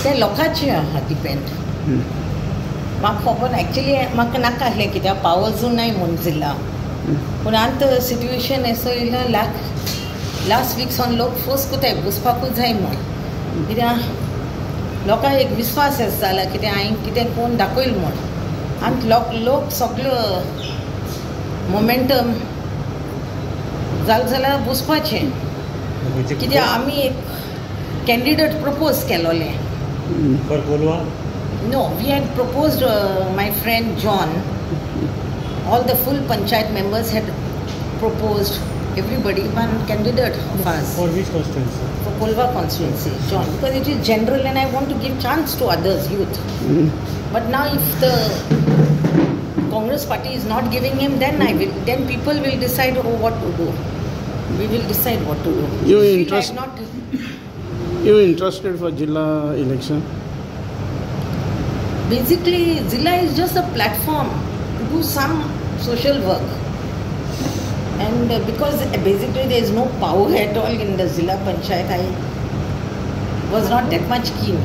ते लोकांचे डिपेंड. म्हाका खबर एक्चुअली म्हाका नाका आहलें कित्याक पावर्सूय नाय म्हूण जिल्ला. पूण आतां सिट्युएशन असो येयला लास्ट वीक सावन लोक फोर्स कोताय बसपाकूच जाय म्हूण. कित्याक लोकांक एक विस्वास जाला कितें हांवें कितें कोण दाखयलें म्हूण. आनी लोक सगळो मोमेंटम जालें जाल्यार बसपाचें. कित्याक आमी एक कॅन्डिडेट प्रपोज केलोलें. For Colva? No, we had proposed, my friend John, all the full panchayat members had proposed, everybody, one candidate of us. For which constituency? For Colva constituency, John, because it is general and I want to give chance to others, youth. But now if the Congress party is not giving him, then people will decide what to do. We will decide what to do. You interested for Zilla election? Basically, Zilla is just a platform to do some social work. And because basically there is no power at all in the Zilla Panchayat, I was not that much keen.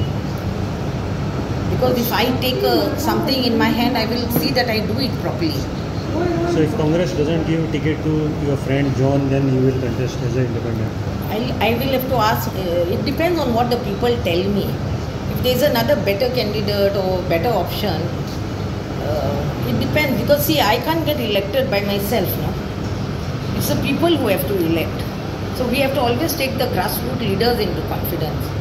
Because if I take something in my hand, I will see that I do it properly. So if Congress doesn't give ticket to your friend John, then you will contest as an independent? I will have to ask. It depends on what the people tell me. If there is another better candidate or better option, it depends. Because see, I can't get elected by myself. No? It's the people who have to elect. So we have to always take the grassroots leaders into confidence.